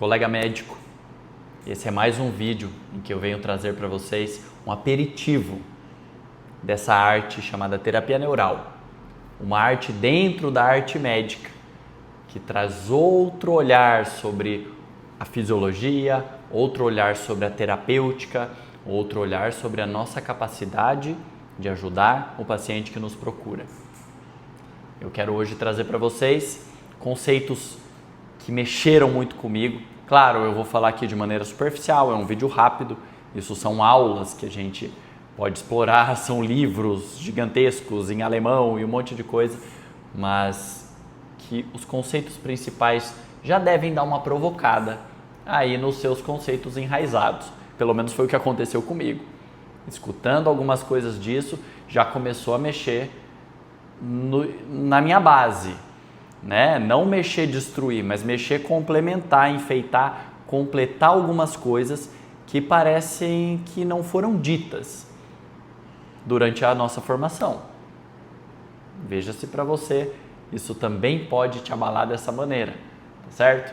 colega médico. Esse é mais um vídeo em que eu venho trazer para vocês um aperitivo dessa arte chamada terapia neural. Uma arte dentro da arte médica, que traz outro olhar sobre a fisiologia, outro olhar sobre a terapêutica, outro olhar sobre a nossa capacidade de ajudar o paciente que nos procura. Eu quero hoje trazer para vocês conceitos que mexeram muito comigo. Claro, eu vou falar aqui de maneira superficial, é um vídeo rápido, isso são aulas que a gente pode explorar, são livros gigantescos em alemão e um monte de coisa, mas que os conceitos principais já devem dar uma provocada aí nos seus conceitos enraizados. Pelo menos foi o que aconteceu comigo. Escutando algumas coisas disso, já começou a mexer na minha base, né? Não mexer, destruir, mas mexer, complementar, enfeitar, completar algumas coisas que parecem que não foram ditas durante a nossa formação. Veja se para você isso também pode te abalar dessa maneira, tá certo?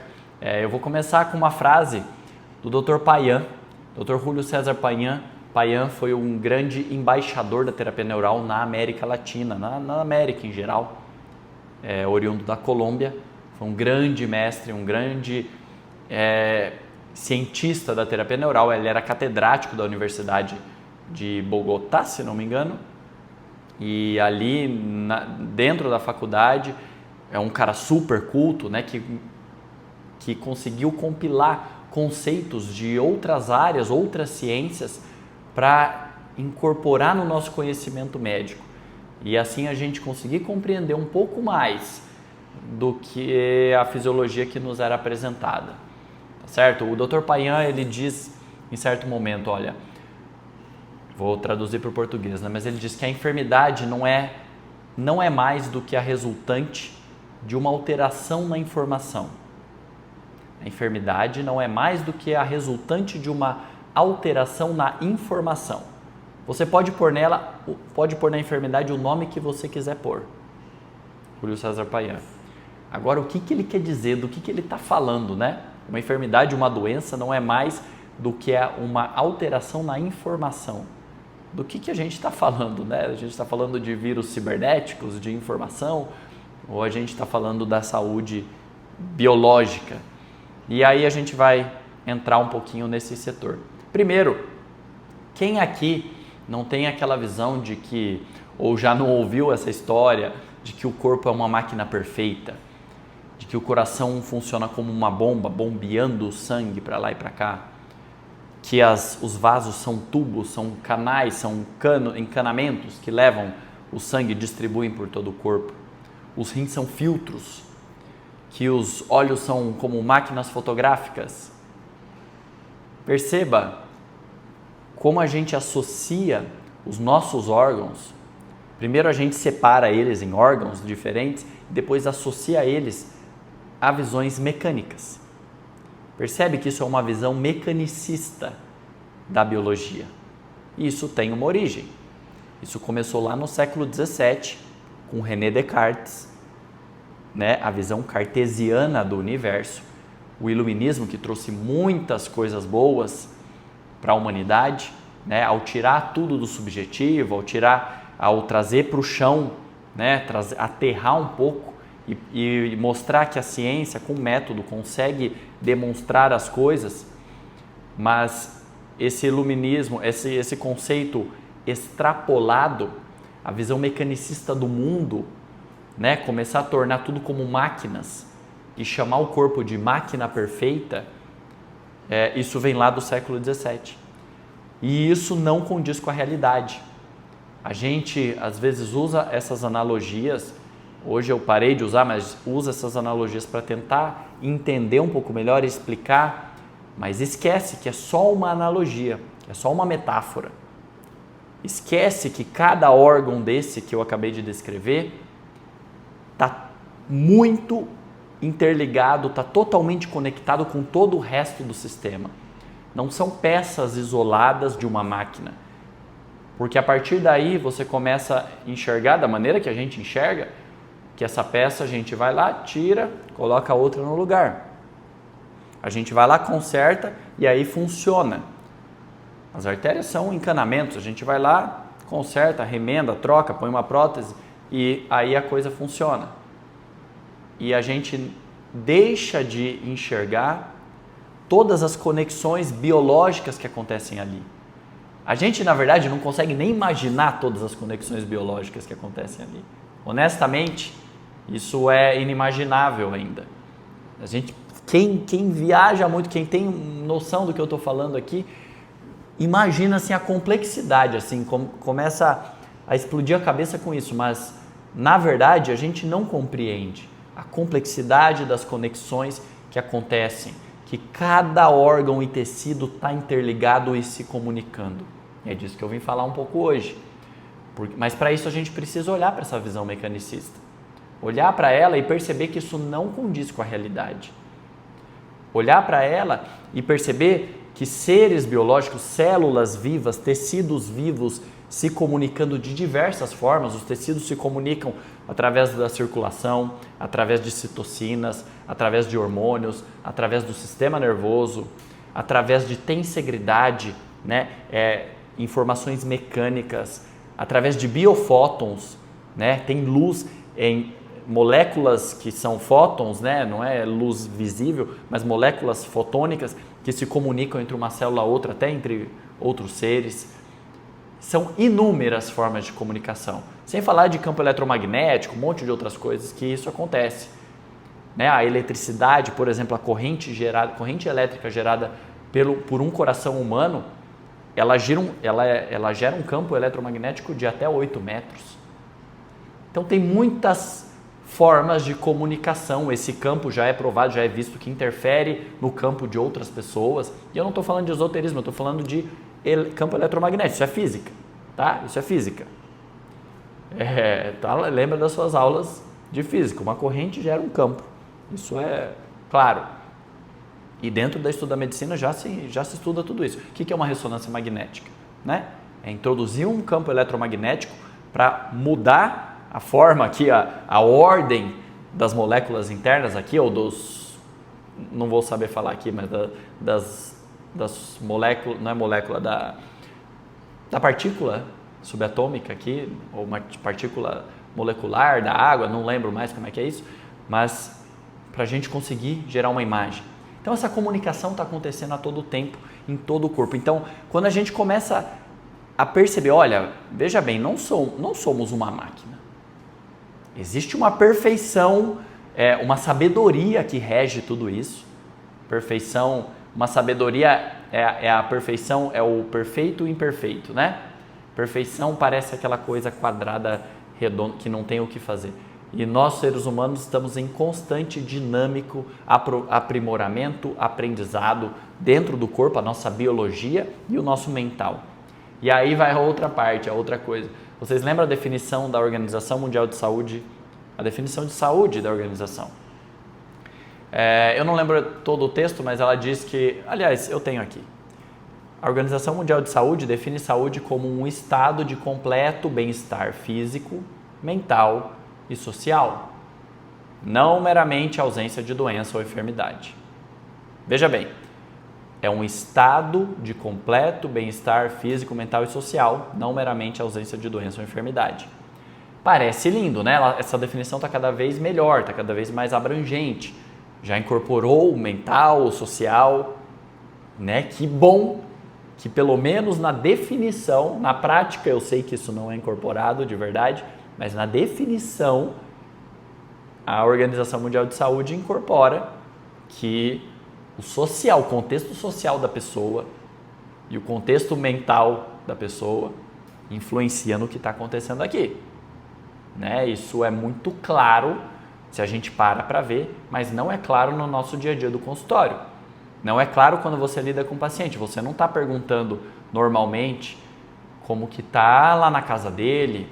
Eu vou começar com uma frase do Dr. Payan, Dr. Júlio César Payan. Payan foi um grande embaixador da terapia neural na América Latina, na América em geral, oriundo da Colômbia. Foi um grande mestre, um grande cientista da terapia neural. Ele era catedrático da Universidade de Bogotá, se não me engano, e ali dentro da faculdade é um cara super culto, né, que conseguiu compilar conceitos de outras áreas, outras ciências, para incorporar no nosso conhecimento médico e assim a gente conseguir compreender um pouco mais do que a fisiologia que nos era apresentada, tá certo? O Dr. Payan, ele diz em certo momento, olha, vou traduzir para o português, né? Mas ele diz que a enfermidade não é mais do que a resultante de uma alteração na informação. A enfermidade não é mais do que a resultante de uma alteração na informação. Você pode pôr na enfermidade o nome que você quiser pôr. Júlio César Payan. Agora, o que ele quer dizer, do que ele está falando, né? Uma enfermidade, uma doença não é mais do que uma alteração na informação. Do que a gente está falando, né? A gente está falando de vírus cibernéticos, de informação, ou a gente está falando da saúde biológica? E aí a gente vai entrar um pouquinho nesse setor. Primeiro, quem aqui não tem aquela visão de que, ou já não ouviu essa história, de que o corpo é uma máquina perfeita, de que o coração funciona como uma bomba, bombeando o sangue para lá e para cá, que os vasos são tubos, são canais, são encanamentos que levam o sangue e distribuem por todo o corpo, os rins são filtros, que os olhos são como máquinas fotográficas. Perceba como a gente associa os nossos órgãos. Primeiro a gente separa eles em órgãos diferentes, depois associa eles a visões mecânicas. Percebe que isso é uma visão mecanicista da biologia. E isso tem uma origem. Isso começou lá no século XVII, com René Descartes, né? A visão cartesiana do universo. O iluminismo, que trouxe muitas coisas boas para a humanidade, né? Ao tirar tudo do subjetivo, ao trazer para o chão, né? Aterrar um pouco e mostrar que a ciência, com método, consegue demonstrar as coisas, mas esse iluminismo, esse conceito extrapolado, a visão mecanicista do mundo, né? Começar a tornar tudo como máquinas e chamar o corpo de máquina perfeita, isso vem lá do século XVII. E isso não condiz com a realidade. A gente, às vezes, usa essas analogias, hoje eu parei de usar, mas usa essas analogias para tentar entender um pouco melhor e explicar, mas esquece que é só uma analogia, é só uma metáfora. Esquece que cada órgão desse que eu acabei de descrever está muito interligado, está totalmente conectado com todo o resto do sistema. Não são peças isoladas de uma máquina, porque a partir daí você começa a enxergar da maneira que a gente enxerga, que essa peça a gente vai lá, tira, coloca outra no lugar. A gente vai lá, conserta e aí funciona. As artérias são encanamentos, a gente vai lá, conserta, remenda, troca, põe uma prótese e aí a coisa funciona. E a gente deixa de enxergar todas as conexões biológicas que acontecem ali. A gente, na verdade, não consegue nem imaginar todas as conexões biológicas que acontecem ali. Honestamente, isso é inimaginável ainda. A gente, quem viaja muito, quem tem noção do que eu estou falando aqui, imagina assim, a complexidade, assim, começa a explodir a cabeça com isso, mas na verdade a gente não compreende a complexidade das conexões que acontecem, que cada órgão e tecido está interligado e se comunicando. É disso que eu vim falar um pouco hoje. Mas para isso a gente precisa olhar para essa visão mecanicista. Olhar para ela e perceber que isso não condiz com a realidade. Olhar para ela e perceber que seres biológicos, células vivas, tecidos vivos se comunicando de diversas formas. Os tecidos se comunicam através da circulação, através de citocinas, através de hormônios, através do sistema nervoso, através de tensegridade, né? Informações mecânicas, através de biofótons, né? Tem luz em moléculas que são fótons, né? Não é luz visível, mas moléculas fotônicas que se comunicam entre uma célula e outra, até entre outros seres. São inúmeras formas de comunicação, sem falar de campo eletromagnético, um monte de outras coisas que isso acontece. Né? A eletricidade, por exemplo, a corrente elétrica gerada por um coração humano, ela gera um campo eletromagnético de até 8 metros. Então tem muitas formas de comunicação. Esse campo já é provado, já é visto que interfere no campo de outras pessoas. E eu não estou falando de esoterismo, eu estou falando de campo eletromagnético. Isso é física, tá? Isso é física. Lembra das suas aulas de física. Uma corrente gera um campo. Isso é claro. E dentro do estudo da medicina já se estuda tudo isso. O que é uma ressonância magnética? Né? É introduzir um campo eletromagnético para mudar a forma aqui, a ordem das moléculas internas aqui, ou não vou saber falar aqui, mas das moléculas, não é molécula, da partícula subatômica aqui, ou uma partícula molecular da água, não lembro mais como é que é isso, mas para a gente conseguir gerar uma imagem. Então essa comunicação está acontecendo a todo tempo, em todo o corpo. Então quando a gente começa a perceber, olha, veja bem, não somos uma máquina. Existe uma perfeição, uma sabedoria que rege tudo isso. Perfeição, uma sabedoria é a perfeição, é o perfeito e imperfeito, né? Perfeição parece aquela coisa quadrada, redonda, que não tem o que fazer. E nós, seres humanos, estamos em constante dinâmico aprimoramento, aprendizado dentro do corpo, a nossa biologia e o nosso mental. E aí vai a outra parte, a outra coisa. Vocês lembram a definição da Organização Mundial de Saúde? A definição de saúde da organização. Eu não lembro todo o texto, mas ela diz que, aliás, eu tenho aqui. A Organização Mundial de Saúde define saúde como um estado de completo bem-estar físico, mental e social, não meramente ausência de doença ou enfermidade. Veja bem, é um estado de completo bem-estar físico, mental e social, não meramente ausência de doença ou enfermidade. Parece lindo, né? Essa definição está cada vez melhor, está cada vez mais abrangente. Já incorporou o mental, o social, né? Que bom que pelo menos na definição, na prática eu sei que isso não é incorporado de verdade, mas na definição a Organização Mundial de Saúde incorpora que o social, o contexto social da pessoa e o contexto mental da pessoa influencia no que está acontecendo aqui. Né? Isso é muito claro se a gente para ver, mas não é claro no nosso dia a dia do consultório. Não é claro quando você lida com o paciente. Você não está perguntando normalmente como que está lá na casa dele,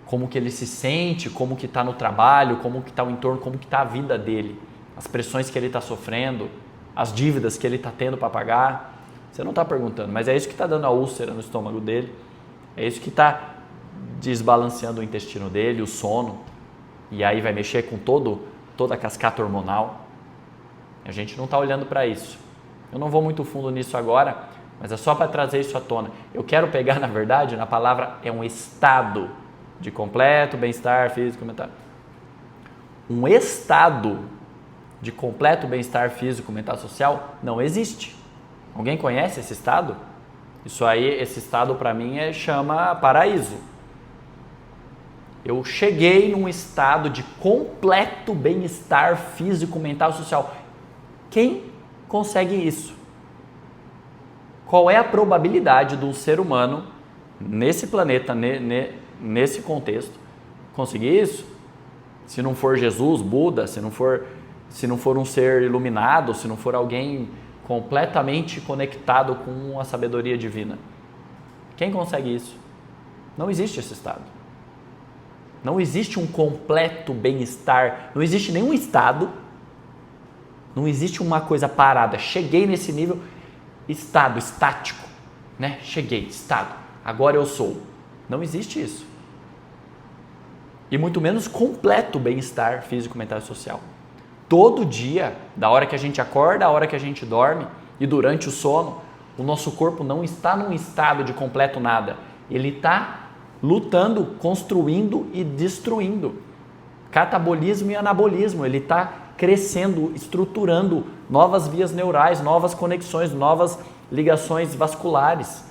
como que ele se sente, como que está no trabalho, como que está o entorno, como que está a vida dele, as pressões que ele está sofrendo, as dívidas que ele está tendo para pagar. Você não está perguntando, mas é isso que está dando a úlcera no estômago dele, é isso que está desbalanceando o intestino dele, o sono, e aí vai mexer com toda a cascata hormonal. A gente não está olhando para isso. Eu não vou muito fundo nisso agora, mas é só para trazer isso à tona. Eu quero pegar, na verdade, na palavra é um estado de completo bem-estar físico e mental. Um estado de completo bem-estar físico, mental e social não existe. Alguém conhece esse estado? Isso aí, esse estado para mim chama paraíso. Eu cheguei num estado de completo bem-estar físico, mental e social. Quem consegue isso? Qual é a probabilidade do ser humano, nesse planeta, nesse contexto, conseguir isso? Se não for Jesus, Buda, se não for um ser iluminado, se não for alguém completamente conectado com a sabedoria divina. Quem consegue isso? Não existe esse estado. Não existe um completo bem-estar, não existe nenhum estado, não existe uma coisa parada. Cheguei nesse nível, estado estático, né? Cheguei, estado, agora eu sou. Não existe isso. E muito menos completo bem-estar físico, mental e social. Todo dia, da hora que a gente acorda, a hora que a gente dorme e durante o sono, o nosso corpo não está num estado de completo nada. Ele está lutando, construindo e destruindo. Catabolismo e anabolismo. Ele está crescendo, estruturando novas vias neurais, novas conexões, novas ligações vasculares.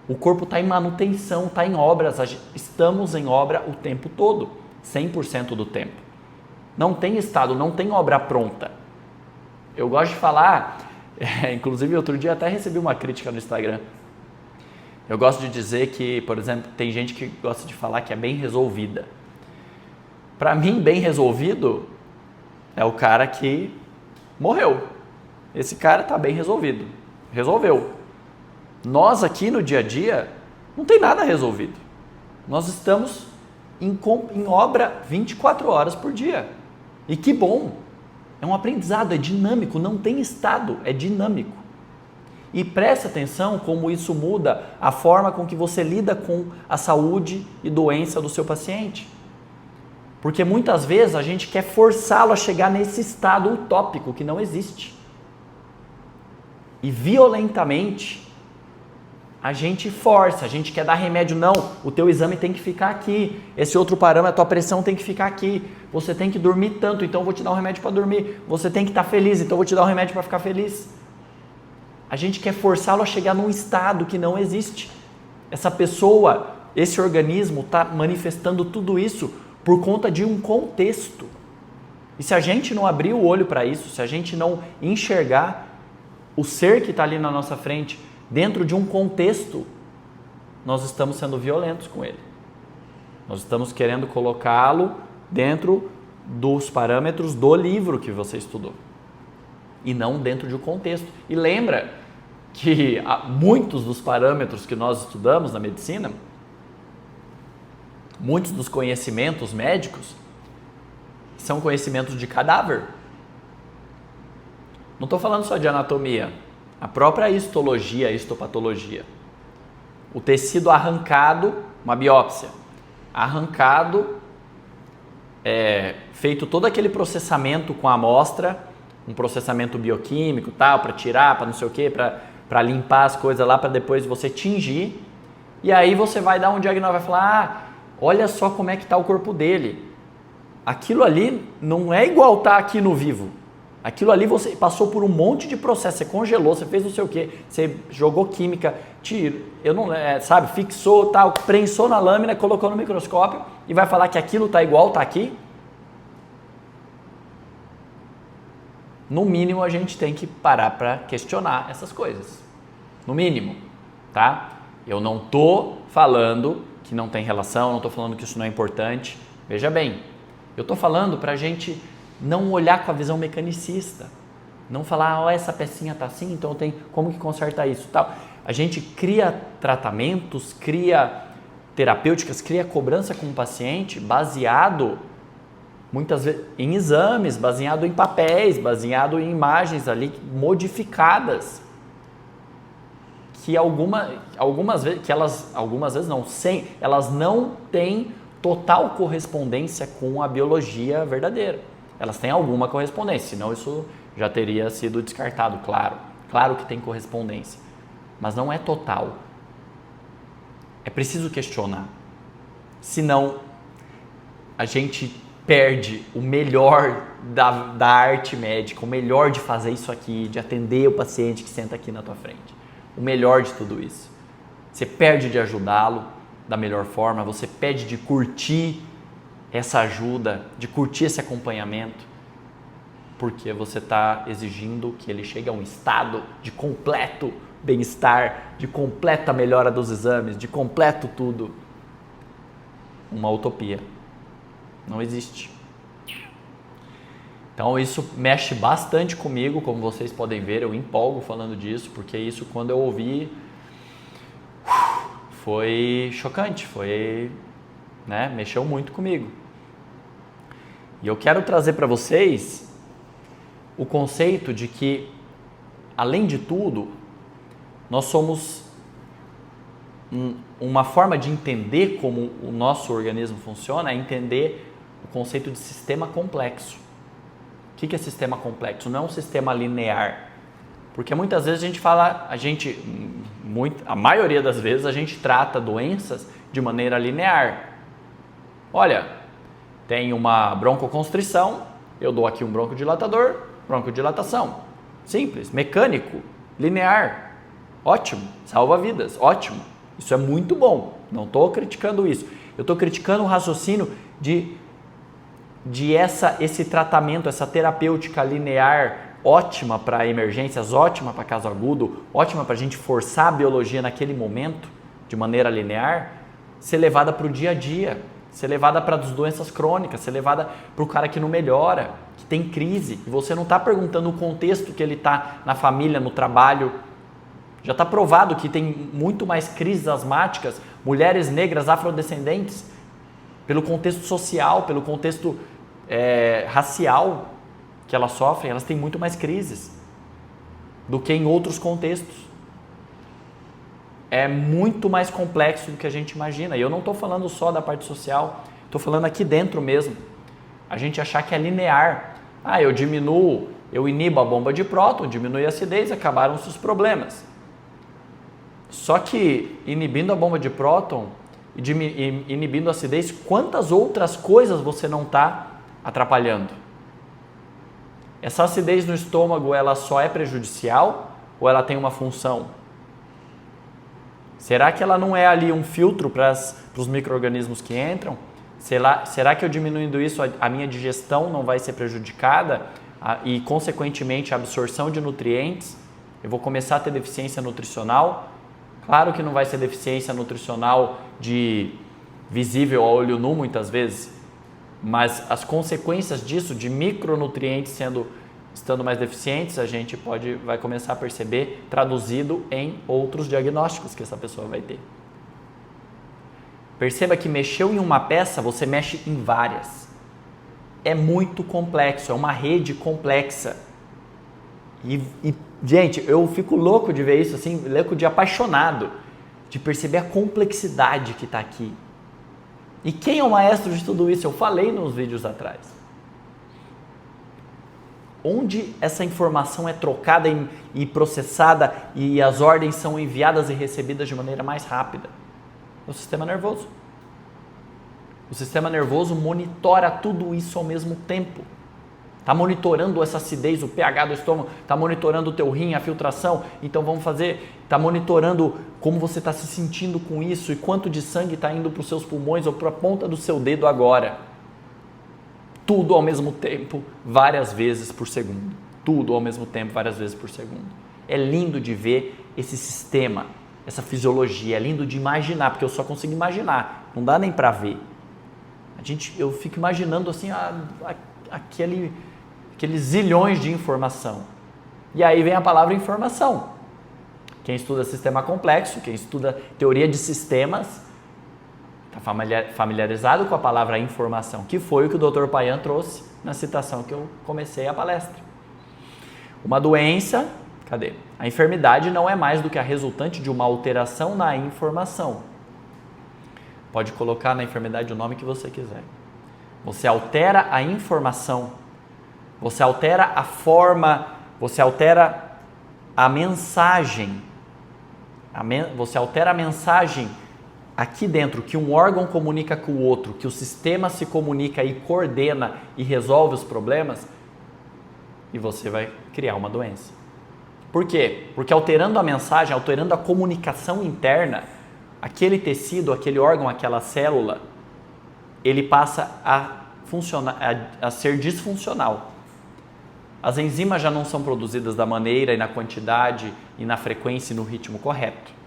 O corpo está em manutenção, está em obras. Estamos em obra o tempo todo, 100% do tempo. Não tem estado, não tem obra pronta. Eu gosto de falar, inclusive outro dia até recebi uma crítica no Instagram. Eu gosto de dizer que, por exemplo, tem gente que gosta de falar que é bem resolvida. Para mim, bem resolvido é o cara que morreu. Esse cara está bem resolvido. Resolveu. Nós aqui no dia a dia não tem nada resolvido. Nós estamos em obra 24 horas por dia. E que bom! É um aprendizado, é dinâmico, não tem estado, é dinâmico. E preste atenção como isso muda a forma com que você lida com a saúde e doença do seu paciente. Porque muitas vezes a gente quer forçá-lo a chegar nesse estado utópico que não existe. E violentamente a gente força, a gente quer dar remédio, não, o teu exame tem que ficar aqui, esse outro parâmetro, a tua pressão tem que ficar aqui, você tem que dormir tanto, então eu vou te dar um remédio para dormir, você tem que estar feliz, então eu vou te dar um remédio para ficar feliz. A gente quer forçá-lo a chegar num estado que não existe. Essa pessoa, esse organismo está manifestando tudo isso por conta de um contexto. E se a gente não abrir o olho para isso, se a gente não enxergar o ser que está ali na nossa frente dentro de um contexto, nós estamos sendo violentos com ele. Nós estamos querendo colocá-lo dentro dos parâmetros do livro que você estudou e não dentro de um contexto. E lembra que muitos dos parâmetros que nós estudamos na medicina, muitos dos conhecimentos médicos, são conhecimentos de cadáver. Não estou falando só de anatomia, a própria histologia, histopatologia. O tecido arrancado, uma biópsia, arrancado, feito todo aquele processamento com a amostra, um processamento bioquímico, tal, para tirar, para não sei o quê, para limpar as coisas lá, para depois você tingir, e aí você vai dar um diagnóstico, vai falar, olha só como é que está o corpo dele. Aquilo ali não é igual tá aqui no vivo. Aquilo ali você passou por um monte de processo, você congelou, você fez não sei o quê, você jogou química, fixou, tal, prensou na lâmina, colocou no microscópio e vai falar que aquilo tá igual tá aqui? No mínimo a gente tem que parar para questionar essas coisas. No mínimo, tá? Eu não tô falando que não tem relação, não tô falando que isso não é importante. Veja bem, eu tô falando para a gente não olhar com a visão mecanicista, não falar, essa pecinha tá assim, então eu tenho como que consertar isso, tal. A gente cria tratamentos, cria terapêuticas, cria cobrança com o paciente baseado muitas vezes em exames, baseado em papéis, baseado em imagens ali modificadas, que algumas vezes elas não têm total correspondência com a biologia verdadeira. Elas têm alguma correspondência, senão isso já teria sido descartado, claro. Claro que tem correspondência, mas não é total. É preciso questionar. Senão, a gente perde o melhor da arte médica, o melhor de fazer isso aqui, de atender o paciente que senta aqui na tua frente. O melhor de tudo isso. Você perde de ajudá-lo da melhor forma, você perde de curtir essa ajuda, de curtir esse acompanhamento, porque você está exigindo que ele chegue a um estado de completo bem-estar, de completa melhora dos exames, de completo tudo. Uma utopia. Não existe. Então isso mexe bastante comigo, como vocês podem ver, eu empolgo falando disso, porque isso quando eu ouvi foi chocante, mexeu muito comigo. E eu quero trazer para vocês o conceito de que, além de tudo, nós somos uma forma de entender como o nosso organismo funciona, é entender o conceito de sistema complexo. O que é sistema complexo? Não é um sistema linear. Porque muitas vezes a gente fala, a maioria das vezes a gente trata doenças de maneira linear. Olha, tem uma broncoconstrição, eu dou aqui um broncodilatador, broncodilatação. Simples, mecânico, linear. Ótimo, salva vidas, ótimo. Isso é muito bom, não estou criticando isso. Eu estou criticando o raciocínio de esse tratamento, essa terapêutica linear ótima para emergências, ótima para caso agudo, ótima para a gente forçar a biologia naquele momento, de maneira linear, ser levada para o dia a dia, ser levada para as doenças crônicas, ser levada para o cara que não melhora, que tem crise, e você não está perguntando o contexto que ele está na família, no trabalho. Já está provado que tem muito mais crises asmáticas, mulheres negras afrodescendentes, pelo contexto social, pelo contexto racial que elas sofrem, elas têm muito mais crises do que em outros contextos. É muito mais complexo do que a gente imagina. E eu não estou falando só da parte social, estou falando aqui dentro mesmo. A gente achar que é linear. Eu inibo a bomba de próton, diminui a acidez, acabaram-se os problemas. Só que inibindo a bomba de próton e inibindo a acidez, quantas outras coisas você não está atrapalhando? Essa acidez no estômago, ela só é prejudicial ou ela tem uma função? Será que ela não é ali um filtro para os micro-organismos que entram? Será que eu diminuindo isso, a minha digestão não vai ser prejudicada e, consequentemente, a absorção de nutrientes? Eu vou começar a ter deficiência nutricional? Claro que não vai ser deficiência nutricional visível a olho nu muitas vezes, mas as consequências disso, de micronutrientes estando mais deficientes, a gente vai começar a perceber traduzido em outros diagnósticos que essa pessoa vai ter. Perceba que mexeu em uma peça, você mexe em várias. É muito complexo, é uma rede complexa. Gente, eu fico louco de ver isso, assim, louco de apaixonado, de perceber a complexidade que está aqui. E quem é o maestro de tudo isso? Eu falei nos vídeos atrás. Onde essa informação é trocada e processada e as ordens são enviadas e recebidas de maneira mais rápida? No sistema nervoso. O sistema nervoso monitora tudo isso ao mesmo tempo. Está monitorando essa acidez, o pH do estômago, está monitorando o teu rim, a filtração. Então está monitorando como você está se sentindo com isso e quanto de sangue está indo para os seus pulmões ou para a ponta do seu dedo agora. Tudo ao mesmo tempo, várias vezes por segundo. Tudo ao mesmo tempo, várias vezes por segundo. É lindo de ver esse sistema, essa fisiologia, é lindo de imaginar, porque eu só consigo imaginar, não dá nem para ver. Eu fico imaginando assim, aqueles zilhões de informação. E aí vem a palavra informação. Quem estuda sistema complexo, quem estuda teoria de sistemas, está familiarizado com a palavra informação, que foi o que o Dr. Payan trouxe na citação que eu comecei a palestra. Uma doença, a enfermidade não é mais do que a resultante de uma alteração na informação. Pode colocar na enfermidade o nome que você quiser. Você altera a informação. Você altera a forma você altera a mensagem. Você altera a mensagem aqui dentro, que um órgão comunica com o outro, que o sistema se comunica e coordena e resolve os problemas, e você vai criar uma doença. Por quê? Porque alterando a mensagem, alterando a comunicação interna, aquele tecido, aquele órgão, aquela célula, ele passa a funcionar, a ser disfuncional. As enzimas já não são produzidas da maneira e na quantidade e na frequência e no ritmo correto.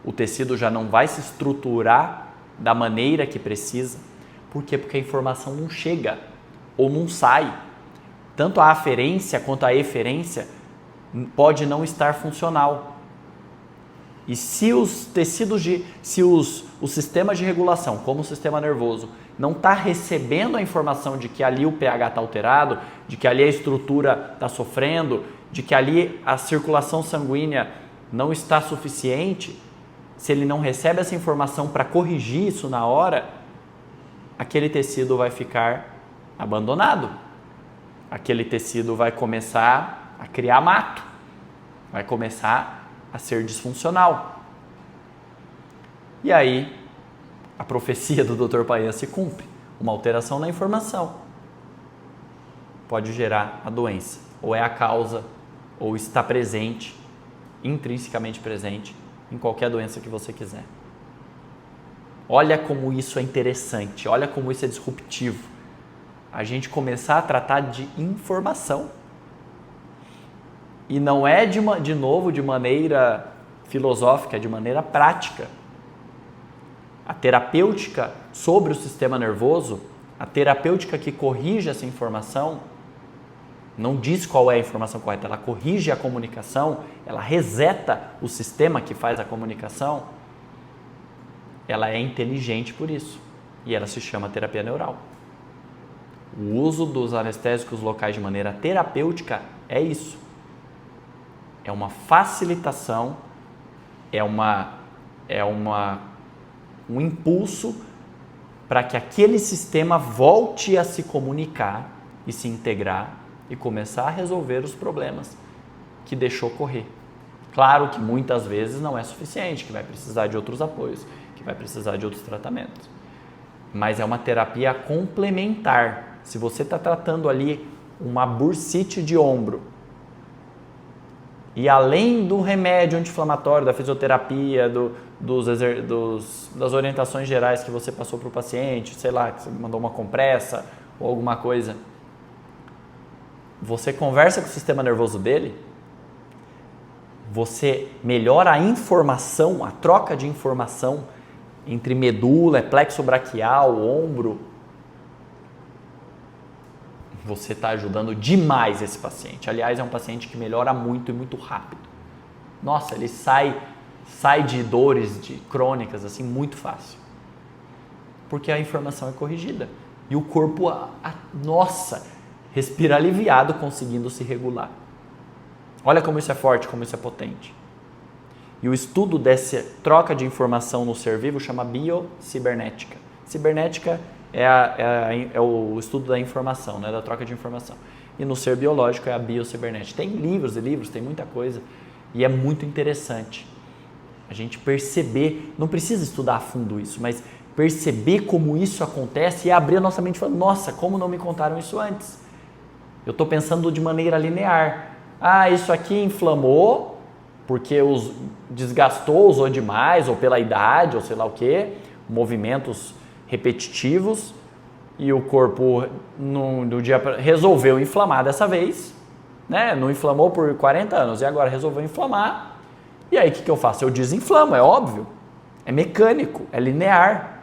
O tecido já não vai se estruturar da maneira que precisa. Por quê? Porque a informação não chega ou não sai. Tanto a aferência quanto a eferência pode não estar funcional. E se os tecidos os sistemas de regulação, como o sistema nervoso, não está recebendo a informação de que ali o pH está alterado, de que ali a estrutura está sofrendo, de que ali a circulação sanguínea não está suficiente, se ele não recebe essa informação para corrigir isso na hora, aquele tecido vai ficar abandonado. Aquele tecido vai começar a criar mato, vai começar a ser disfuncional. E aí, a profecia do Dr. Payan se cumpre. Uma alteração na informação pode gerar a doença. Ou é a causa, ou está presente, intrinsecamente presente, em qualquer doença que você quiser. Olha como isso é interessante, olha como isso é disruptivo. A gente começar a tratar de informação. E não é de novo de maneira filosófica, é de maneira prática. A terapêutica sobre o sistema nervoso, a terapêutica que corrige essa informação, não diz qual é a informação correta, ela corrige a comunicação, ela reseta o sistema que faz a comunicação, ela é inteligente por isso. E ela se chama terapia neural. O uso dos anestésicos locais de maneira terapêutica é isso. É uma facilitação, é um impulso para que aquele sistema volte a se comunicar e se integrar e começar a resolver os problemas que deixou correr. Claro que muitas vezes não é suficiente, que vai precisar de outros apoios, que vai precisar de outros tratamentos. Mas é uma terapia complementar. Se você está tratando ali uma bursite de ombro, e além do remédio anti-inflamatório, da fisioterapia, das orientações gerais que você passou para o paciente, sei lá, que você mandou uma compressa ou alguma coisa, você conversa com o sistema nervoso dele, você melhora a informação, a troca de informação entre medula, plexo braquial, ombro. Você está ajudando demais esse paciente. Aliás, é um paciente que melhora muito e muito rápido. Nossa, ele sai de dores crônicas assim muito fácil. Porque a informação é corrigida. E o corpo, respira aliviado conseguindo se regular. Olha como isso é forte, como isso é potente. E o estudo dessa troca de informação no ser vivo chama biocibernética. Cibernética é o estudo da informação, né, da troca de informação. E no ser biológico é a biocibernética. Tem livros e livros, tem muita coisa. E é muito interessante a gente perceber, não precisa estudar a fundo isso, mas perceber como isso acontece e abrir a nossa mente e falar, nossa, como não me contaram isso antes? Eu estou pensando de maneira linear. Isso aqui inflamou porque desgastou, usou demais, ou pela idade, ou sei lá o quê, movimentos repetitivos, e o corpo no dia resolveu inflamar dessa vez, né? Não inflamou por 40 anos e agora resolveu inflamar. E aí o que eu faço? Eu desinflamo, é óbvio, é mecânico, é linear.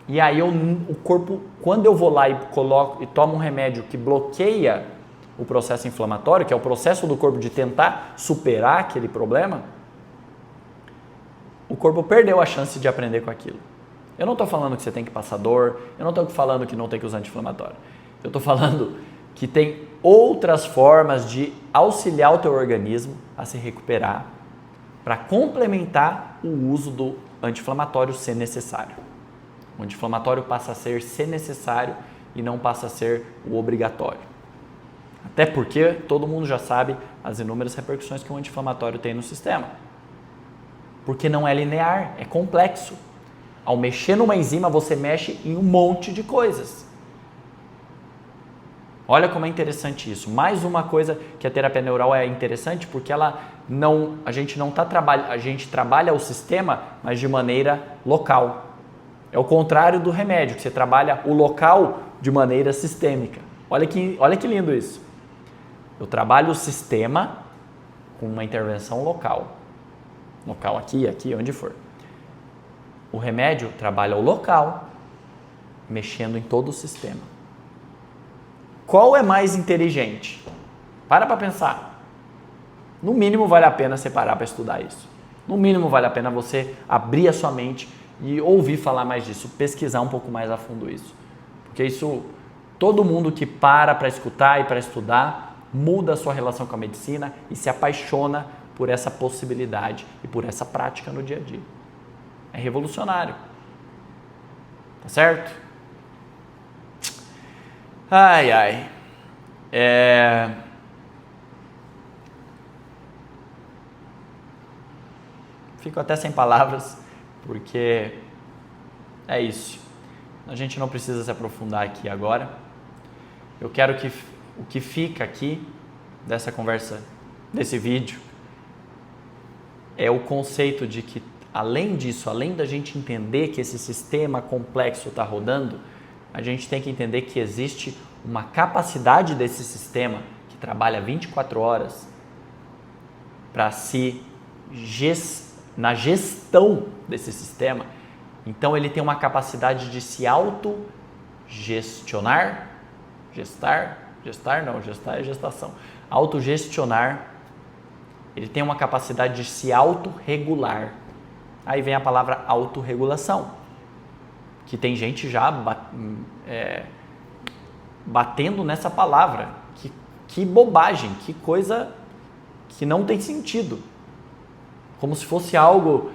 E aí o corpo, quando eu vou lá e coloco e tomo um remédio que bloqueia o processo inflamatório, que é o processo do corpo de tentar superar aquele problema, o corpo perdeu a chance de aprender com aquilo. Eu não estou falando que você tem que passar dor, eu não estou falando que não tem que usar anti-inflamatório. Eu estou falando que tem outras formas de auxiliar o teu organismo a se recuperar para complementar o uso do anti-inflamatório se necessário. O anti-inflamatório passa a ser se necessário e não passa a ser o obrigatório. Até porque todo mundo já sabe as inúmeras repercussões que um anti-inflamatório tem no sistema. Porque não é linear, é complexo. Ao mexer numa enzima, você mexe em um monte de coisas. Olha como é interessante isso. Mais uma coisa que a terapia neural é interessante, porque a gente trabalha o sistema, mas de maneira local. É o contrário do remédio, que você trabalha o local de maneira sistêmica. Olha que lindo isso. Eu trabalho o sistema com uma intervenção local. Local aqui, onde for. O remédio trabalha o local, mexendo em todo o sistema. Qual é mais inteligente? Para pensar. No mínimo vale a pena você parar para estudar isso. No mínimo vale a pena você abrir a sua mente e ouvir falar mais disso, pesquisar um pouco mais a fundo isso. Porque isso, todo mundo que para escutar e para estudar, muda a sua relação com a medicina e se apaixona por essa possibilidade e por essa prática no dia a dia. É revolucionário. Tá certo? Ai. Fico até sem palavras, porque é isso. A gente não precisa se aprofundar aqui agora. Eu quero que o que fica aqui dessa conversa, desse vídeo, é o conceito de que, além disso, além da gente entender que esse sistema complexo está rodando, a gente tem que entender que existe uma capacidade desse sistema que trabalha 24 horas para na gestão desse sistema. Então ele tem uma capacidade de se autogestionar, gestar é gestação, autogestionar. Ele tem uma capacidade de se autorregular. Aí vem a palavra autorregulação, que tem gente já batendo nessa palavra. Que bobagem, que coisa que não tem sentido. Como se fosse algo...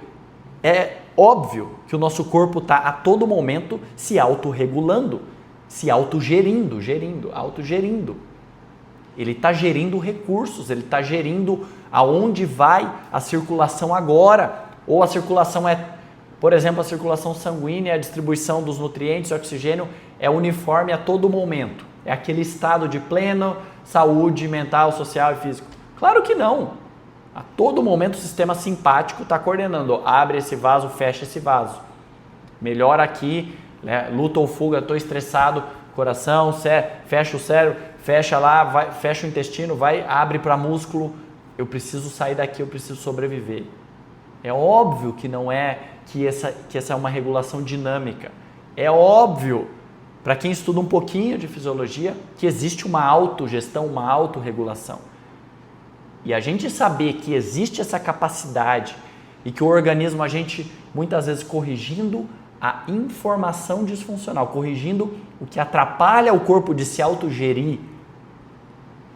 É óbvio que o nosso corpo está a todo momento se autorregulando, se autogerindo, autogerindo. Ele está gerindo recursos, ele está gerindo aonde vai a circulação agora. Ou a circulação por exemplo, a circulação sanguínea, a distribuição dos nutrientes, oxigênio é uniforme a todo momento. É aquele estado de plena saúde mental, social e físico. Claro que não. A todo momento o sistema simpático está coordenando. Abre esse vaso, fecha esse vaso. Melhora aqui, né? Luta ou fuga, estou estressado, coração, fecha o cérebro, fecha lá, fecha o intestino, abre para músculo. Eu preciso sair daqui, eu preciso sobreviver. É óbvio que não é que essa é uma regulação dinâmica. É óbvio, para quem estuda um pouquinho de fisiologia, que existe uma autogestão, uma autorregulação. E a gente saber que existe essa capacidade e que o organismo, a gente muitas vezes corrigindo a informação disfuncional, corrigindo o que atrapalha o corpo de se autogerir,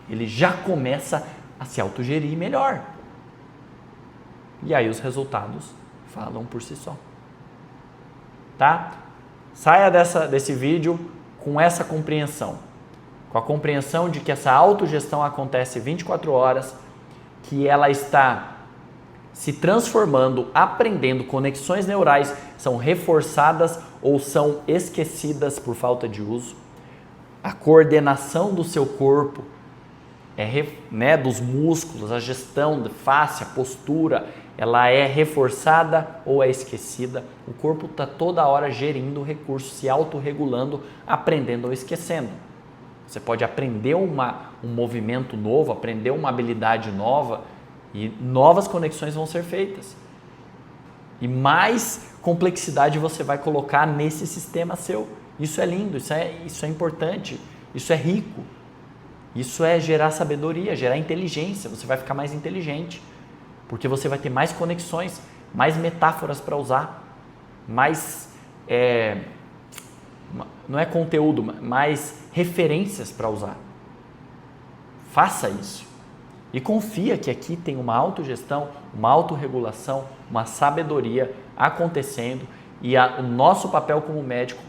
ele já começa a se autogerir melhor. E aí os resultados falam por si só. Tá? Saia desse vídeo com essa compreensão. Com a compreensão de que essa autogestão acontece 24 horas, que ela está se transformando, aprendendo, conexões neurais são reforçadas ou são esquecidas por falta de uso. A coordenação do seu corpo, dos músculos, a gestão de face, a postura, ela é reforçada ou é esquecida. O corpo está toda hora gerindo o recurso, se autorregulando, aprendendo ou esquecendo. Você pode aprender um movimento novo, aprender uma habilidade nova e novas conexões vão ser feitas. E mais complexidade você vai colocar nesse sistema seu. Isso é lindo, isso é importante, isso é rico. Isso é gerar sabedoria, gerar inteligência. Você vai ficar mais inteligente, porque você vai ter mais conexões, mais metáforas para usar, mais, não é conteúdo, mais referências para usar. Faça isso. E confia que aqui tem uma autogestão, uma autorregulação, uma sabedoria acontecendo e o nosso papel como médico,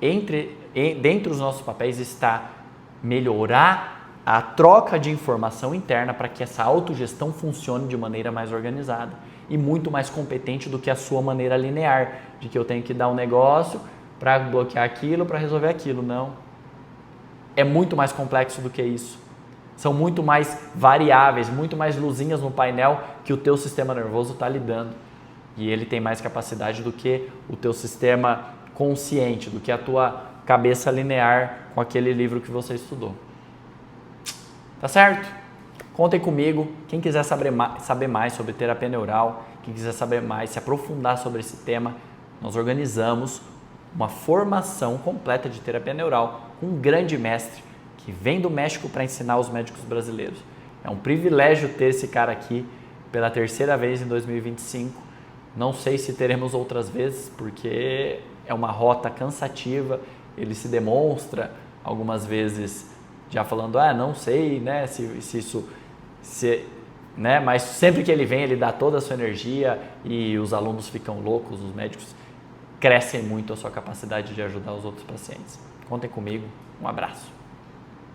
dentre os nossos papéis está melhorar a troca de informação interna para que essa autogestão funcione de maneira mais organizada e muito mais competente do que a sua maneira linear, de que eu tenho que dar um negócio para bloquear aquilo, para resolver aquilo. Não. É muito mais complexo do que isso. São muito mais variáveis, muito mais luzinhas no painel que o teu sistema nervoso está lidando. E ele tem mais capacidade do que o teu sistema consciente, do que a tua cabeça linear com aquele livro que você estudou. Tá certo? Contem comigo. Quem quiser saber mais sobre terapia neural, quem quiser saber mais, se aprofundar sobre esse tema, nós organizamos uma formação completa de terapia neural com um grande mestre que vem do México para ensinar os médicos brasileiros. É um privilégio ter esse cara aqui pela terceira vez em 2025. Não sei se teremos outras vezes, porque é uma rota cansativa. Ele se demonstra algumas vezes já falando, não sei, né, se isso, né, mas sempre que ele vem, ele dá toda a sua energia e os alunos ficam loucos, os médicos crescem muito a sua capacidade de ajudar os outros pacientes. Contem comigo, um abraço.